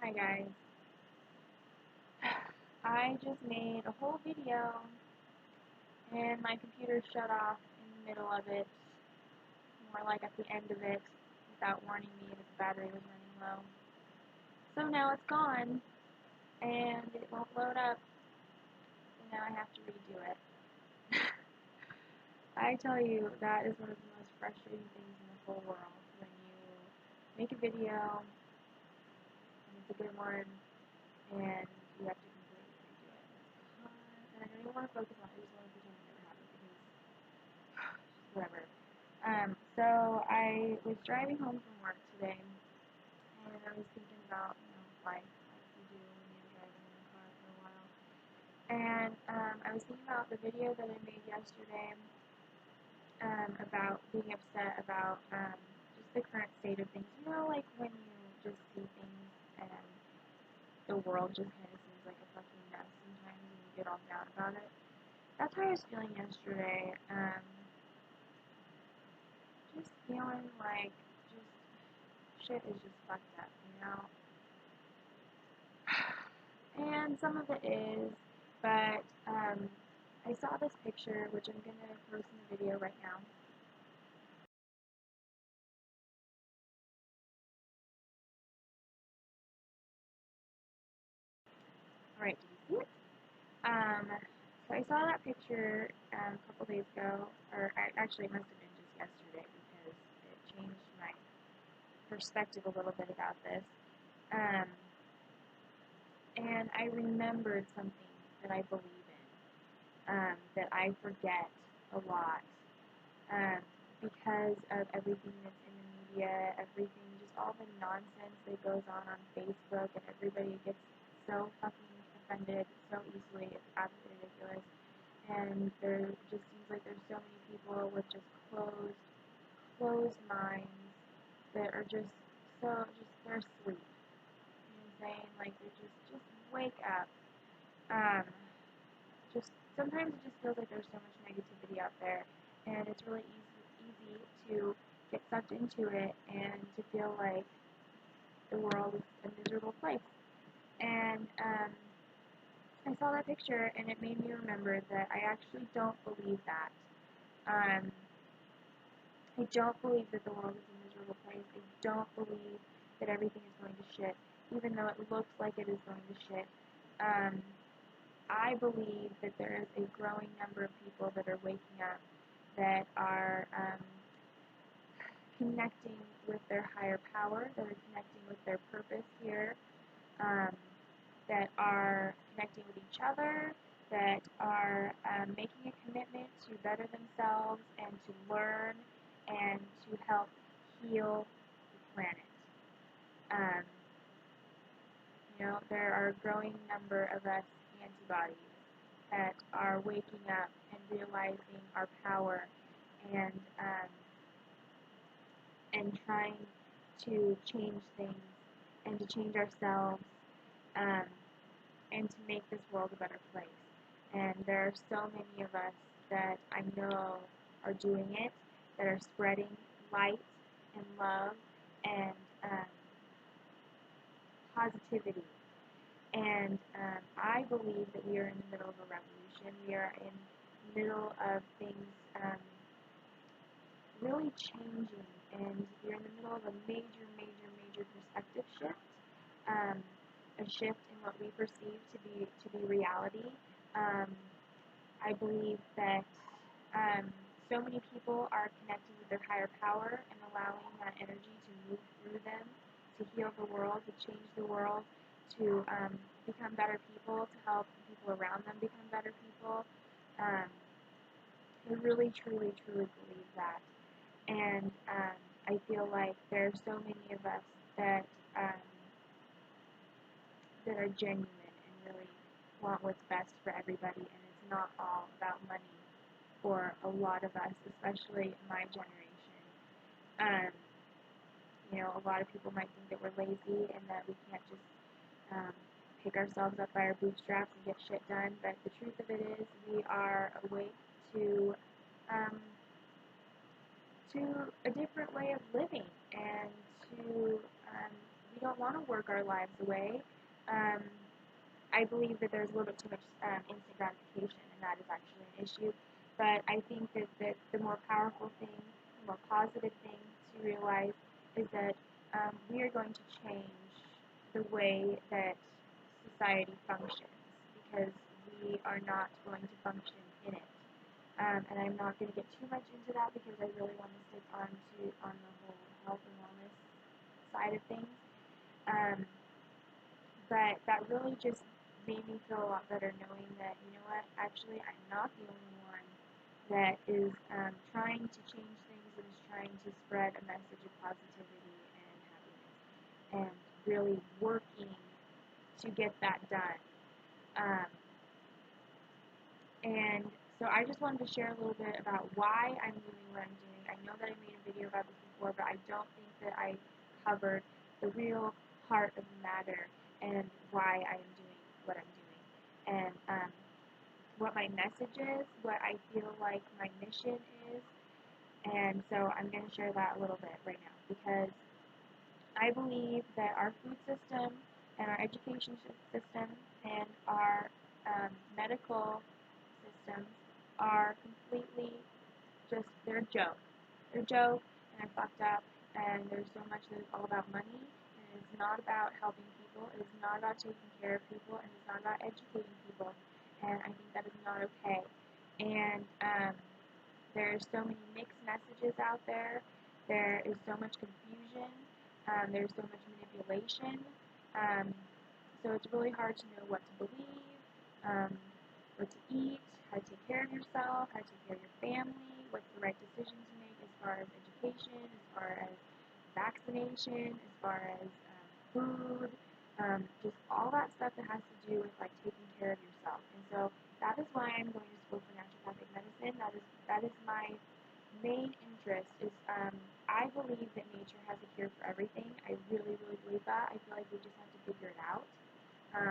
Hi guys. I just made a whole video and my computer shut off in the middle of it, more like at the end of it, without warning me that the battery was running low. So now it's gone and it won't load up, so now I have to redo it. I tell you, that is one of the most frustrating things in the whole world, when you make a video and it's a good one and you have to completely redo it. And I don't even want to focus on it, I just want to pretend it never happened because whatever. So I was driving home from work today, and I was thinking about, life, like you do when you're driving in a car for a while. And I was thinking about the video that I made yesterday, about being upset about just the current state of things. Like when you just see things and the world just kind of seems like a fucking mess sometimes, and you get all down about it. That's how I was feeling yesterday. Just feeling like shit is just fucked up, And some of it is, but I saw this picture, which I'm going to post in the video right now. Alright, do you see it? So I saw that picture a couple days ago, or actually it must have been just yesterday, because it changed my perspective a little bit about this. And I remembered something that I believe in, that I forget a lot, because of everything that's in the media, everything, just all the nonsense that goes on Facebook, and everybody gets so fucking offended so easily. It's absolutely ridiculous. And there just seems like there's so many people with just closed minds that are just they're asleep. You know what I'm saying? Like, they're just wake up. Just sometimes it just feels like there's so much negativity out there, and it's really easy to get sucked into it and to feel like the world is a miserable place. And I saw that picture, and it made me remember that I actually don't believe that. I don't believe that the world is a miserable place. I don't believe that everything is going to shit, even though it looks like it is going to shit. I believe that there is a growing number of people that are waking up, that are connecting with their higher power, that are connecting with their purpose here, that are connecting with each other, that are making a commitment to better themselves and to learn and to help heal the planet. There are a growing number of us antibodies that are waking up and realizing our power, and trying to change things and to change ourselves, and to make this world a better place. And there are so many of us that I know are doing it, that are spreading light and love and positivity. And I believe that we are in the middle of a revolution. We are in the middle of things really changing, and we're in the middle of a major, major, major perspective shift, a shift in what we perceive to be reality. I believe that so many people are connecting with their higher power and allowing that energy to move through them, to heal the world, to change the world, to become better people, to help people around them become better people. I really, truly, truly believe that. And I feel like there are so many of us that that are genuine and really want what's best for everybody, and it's not all about money for a lot of us, especially my generation. A lot of people might think that we're lazy and that we can't just pick ourselves up by our bootstraps and get shit done, but the truth of it is we are awake to a different way of living, and we don't want to work our lives away. Um, I believe that there's a little bit too much instant gratification, and that is actually an issue. But I think that the more powerful thing, the more positive thing to realize is that we are going to change the way that society functions because we are not going to function in it. And I'm not going to get too much into that because I really want to stick on the whole health and wellness side of things. Um, but that really just made me feel a lot better knowing that, you know what, actually I'm not the only one that is trying to change things and is trying to spread a message of positivity and happiness and really working to get that done. Um, and so I just wanted to share a little bit about why I'm doing what I'm doing. I know that I made a video about this before, but I don't think that I covered the real heart of the matter and why I am doing what I'm doing. And what my message is, what I feel like my mission is. And so I'm going to share that a little bit right now because I believe that our food system and our education system and our medical systems are completely just, they're a joke. They're a joke and they're fucked up and there's so much that is all about money and it's not about helping people, it is not about taking care of people, and it's not about educating people, and I think that is not okay. And there's so many mixed messages out there, there is so much confusion, there's so much manipulation, um, so it's really hard to know what to believe, what to eat, how to take care of yourself, how to take care of your family, what's the right decision to make as far as education, as far as vaccination, as far as food, just all that stuff that has to do with like taking care of yourself. And so that is why I'm going to school for naturopathic medicine. That is my main interest. Is I believe that nature has a cure for everything. I really, really believe that. I feel like we just have to figure it out.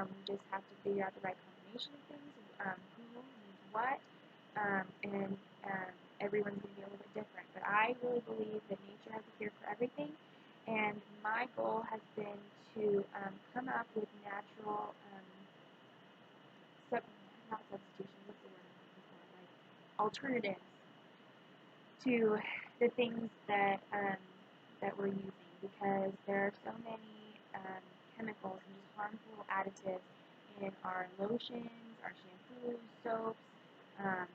We just have to figure out the right combination of things, who needs what, and everyone's going to be a little bit different. But I really believe that nature has a cure for everything, and my goal has been to come up with natural, not substitutions, what's the word I'm looking for, like alternatives to the things that we're using because there are so many chemicals and just harmful additives in our lotions, our shampoos, soaps, um,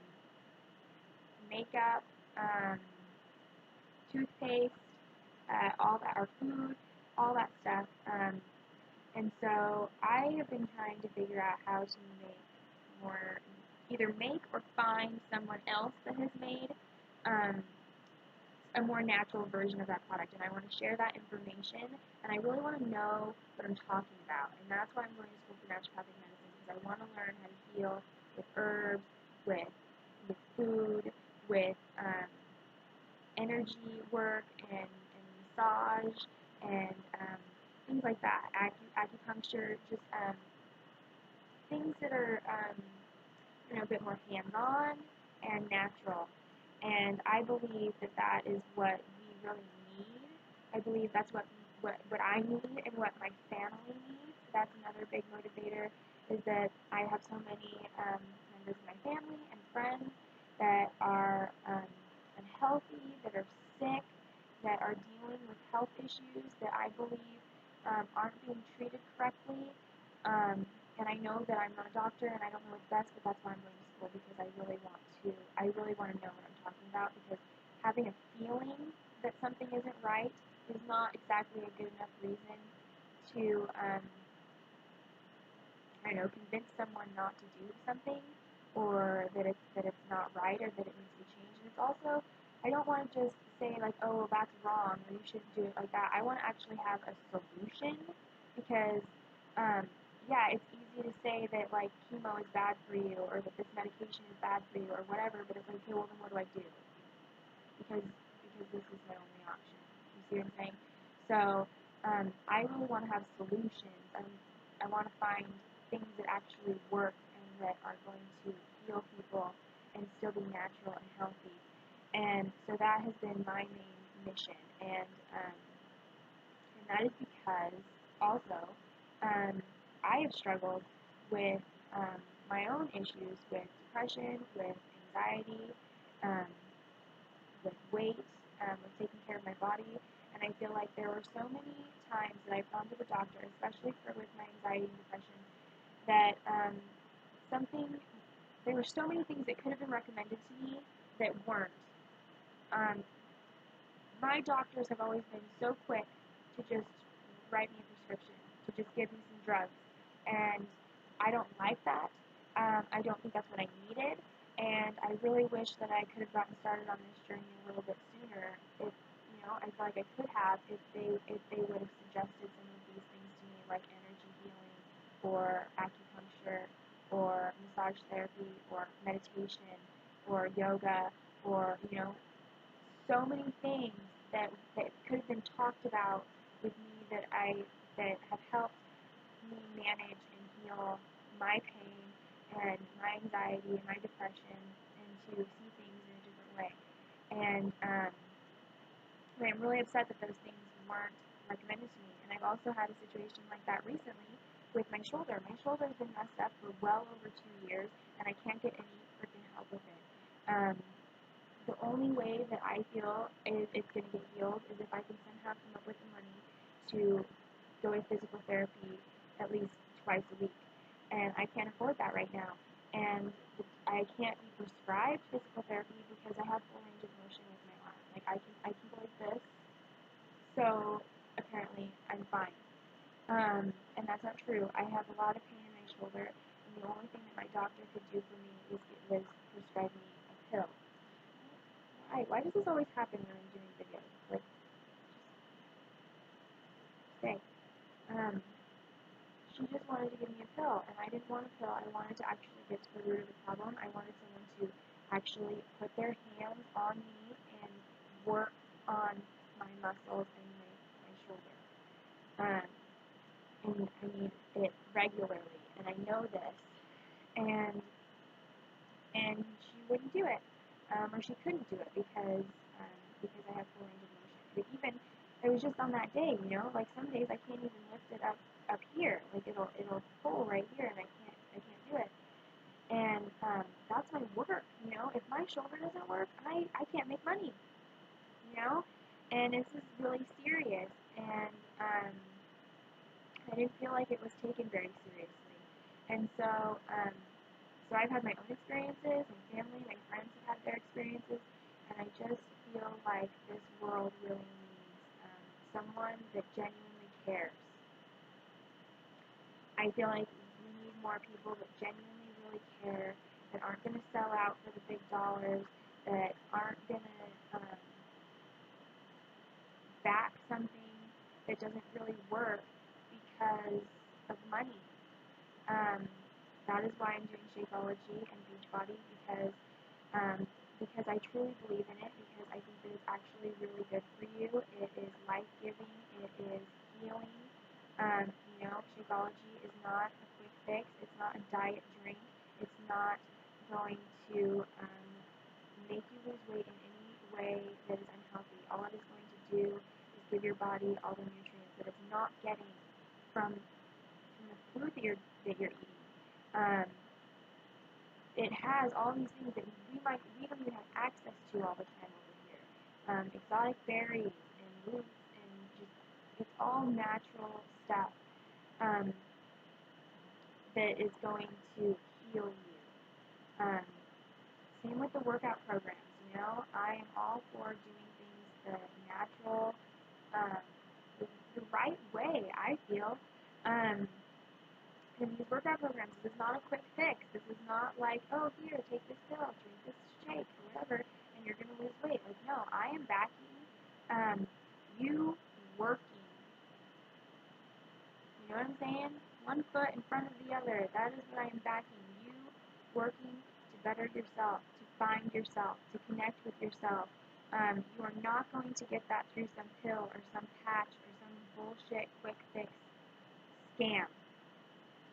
makeup, toothpaste, all that, our food, all that stuff. And so I have been trying to figure out how to make more, either make or find someone else that has made um, a more natural version of that product, and I want to share that information, and I really want to know what I'm talking about, and that's why I'm going to school for naturopathic medicine, because I want to learn how to heal with herbs, with food, with energy work, and massage, and things like that, acupuncture, just things that are a bit more hands-on and natural. And I believe that that is what we really need. I believe that's what I need and what my family needs. That's another big motivator is that I have so many members of my family and friends that are unhealthy, that are sick, that are dealing with health issues that I believe aren't being treated correctly. And I know that I'm not a doctor and I don't know what's best, but that's why I'm going to school because I really want to know what I'm talking about because having a feeling that something isn't right is not exactly a good enough reason to, convince someone not to do something or that it's not right or that it needs to be changed. And it's also, I don't want to just say like, oh, well, that's wrong or you shouldn't do it like that. I want to actually have a solution because, yeah, it's easy to say that like chemo is bad for you or that this medication is bad for you or whatever, but it's like, okay, well then what do I do? Because this is my only option. You see what I'm saying? So I really want to have solutions. I want to find things that actually work and that are going to heal people and still be natural and healthy. And so that has been my main mission. And that is because also, I have struggled with my own issues with depression, with anxiety, um, with weight, with taking care of my body. And I feel like there were so many times that I've gone to the doctor, especially for with my anxiety and depression, that something there were so many things that could have been recommended to me that weren't. Um, my doctors have always been so quick to just write me a prescription, to just give me some drugs. And I don't like that. I don't think that's what I needed. And I really wish that I could have gotten started on this journey a little bit sooner. If I feel like I could have if they would have suggested some of these things to me, like energy healing, or acupuncture, or massage therapy, or meditation, or yoga, or so many things that could have been talked about with me that have helped me manage and heal my pain and my anxiety and my depression, and to see things in a different way. And I'm really upset that those things weren't recommended to me. And I've also had a situation like that recently with my shoulder. My shoulder has been messed up for well over 2 years, and I can't get any freaking help with it. The only way that I feel it's going to get healed is if I can somehow come up with the money to go to physical therapy at least twice a week. And I can't afford that right now. And I can't be prescribed physical therapy because I have full range of motion with my arm. Like I can go like this, so apparently I'm fine. And that's not true. I have a lot of pain in my shoulder, and the only thing that my doctor could do for me was prescribe me a pill. Why does this always happen when I'm doing videos? Like, say, she just wanted to give me a pill, and I didn't want a pill. I wanted to actually get to the root of the problem. I wanted someone to actually put their hands on me and work on my muscles and my shoulder. And I need it regularly, and I know this. And she wouldn't do it, or she couldn't do it because I have full range of motion. It was just on that day, like some days I can't even lift it up here, like it'll pull right here, and I can't do it. And that's my work, If my shoulder doesn't work, I can't make money, And this is really serious, and I didn't feel like it was taken very seriously. And so I've had my own experiences, my family, my friends have had their experiences, and I just feel like this world really needs someone that genuinely cares. I feel like we need more people that genuinely really care, that aren't going to sell out for the big dollars, that aren't going to back something that doesn't really work because of money. That is why I'm doing Shakeology and Beachbody, because I truly believe in it, because I think that it's actually really good for you. It is life-giving. It is healing. Shakeology is not a quick fix. It's not a diet drink. It's not going to make you lose weight in any way that is unhealthy. All it is going to do is give your body all the nutrients that it's not getting from the food that you're eating. It has all these things that we don't even have access to all the time over here. Exotic berries and roots, and just it's all natural stuff that is going to heal you. Same with the workout programs. I am all for doing things the natural, the right way. I feel. And these workout programs, this is not a quick fix. This is not like, oh, here, take this pill, drink this shake, or whatever, and you're going to lose weight. Like, no, I am backing you working. You know what I'm saying? One foot in front of the other. That is what I am backing. You working to better yourself, to find yourself, to connect with yourself. You are not going to get that through some pill or some patch or some bullshit quick fix scam.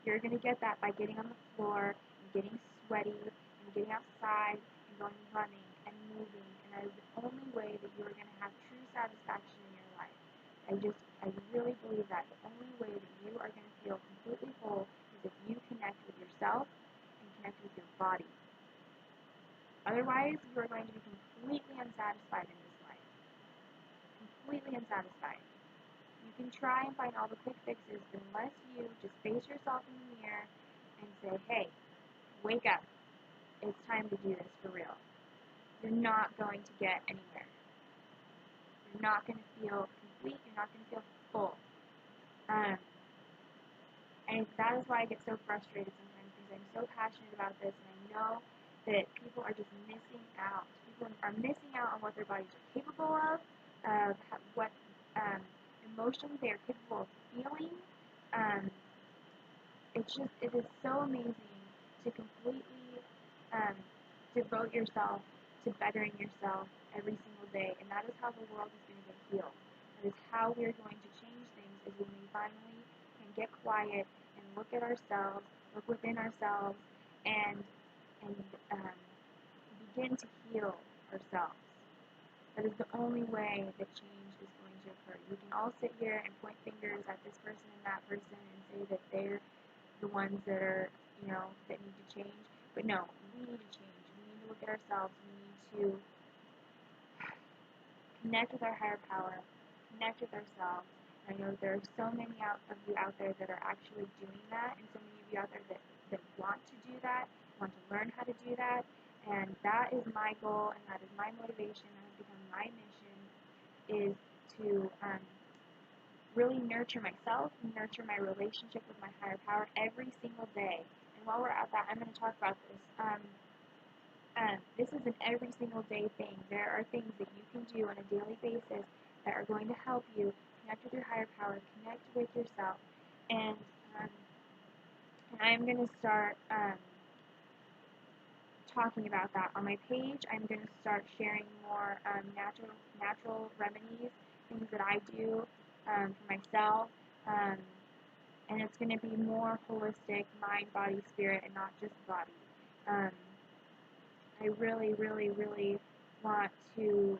You're going to get that by getting on the floor and getting sweaty and getting outside and going running and moving. And that is the only way that you are going to have true satisfaction in your life. I really believe that. The only way that are going to feel completely whole is if you connect with yourself and connect with your body. Otherwise, you are going to be completely unsatisfied in this life. Completely unsatisfied. You can try and find all the quick fixes, but unless you just face yourself in the mirror and say, hey, wake up. It's time to do this for real. You're not going to get anywhere. You're not going to feel complete. You're not going to feel full. And that is why I get so frustrated sometimes, because I'm so passionate about this, and I know that people are just missing out. People are missing out on what their bodies are capable of what emotions they are capable of feeling. It is so amazing to completely devote yourself to bettering yourself every single day, and that is how the world is going to get healed. That is how we are going to change things, is when we finally can get quiet and look at ourselves, look within ourselves, and begin to heal ourselves. That is the only way that change is going to occur. We can all sit here and point fingers at this person and that person and say that they're the ones that are, that need to change. But no, we need to change. We need to look at ourselves. We need to connect with our higher power, connect with ourselves. I know there are so many of you out there that are actually doing that, and so many of you out there that want to do that, want to learn how to do that, and that is my goal, and that is my motivation, that has become my mission, is to really nurture myself, nurture my relationship with my higher power every single day. And while we're at that, I'm going to talk about this. This is an every single day thing. There are things that you can do on a daily basis that are going to help you connect with your higher power, connect with yourself, and I'm going to start talking about that on my page. I'm going to start sharing more natural remedies, things that I do for myself, and it's going to be more holistic, mind, body, spirit, and not just body. I really, really, really want to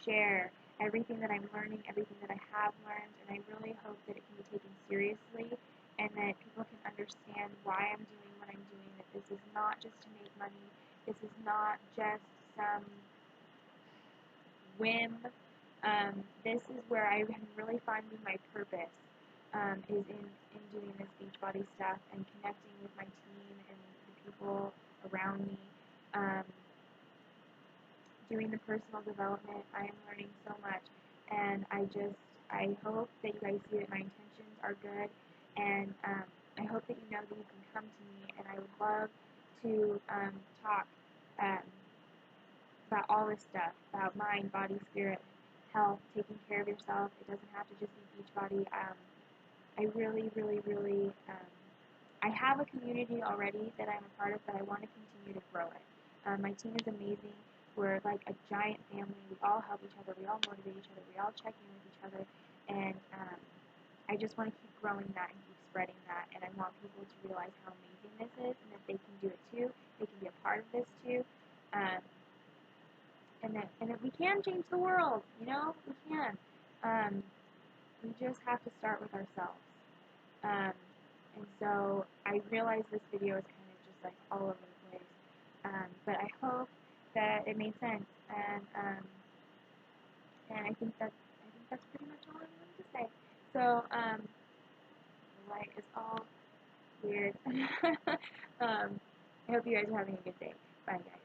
share everything that I'm learning, everything that I have learned, and I really hope that it can be taken seriously and that people can understand why I'm doing what I'm doing, that this is not just to make money, this is not just some whim. This is where I am really finding my purpose, is in doing this Beachbody stuff and connecting with my team and the people around me. Doing the personal development, I am learning so much, and I hope that you guys see that my intentions are good, and I hope that you know that you can come to me, and I would love to talk about all this stuff, about mind, body, spirit, health, taking care of yourself. It doesn't have to just be Beachbody. I really, really, really, I have a community already that I'm a part of, but I want to continue to grow it. My team is amazing. We're like a giant family. We all help each other. We all motivate each other. We all check in with each other. And I just want to keep growing that and keep spreading that. And I want people to realize how amazing this is and that they can do it too. They can be a part of this too. And that we can change the world. We can. We just have to start with ourselves. And so I realize this video is kind of just like all over the place. But I hope that it made sense, and I think that's pretty much all I wanted to say. So the light is all weird. I hope you guys are having a good day. Bye, guys.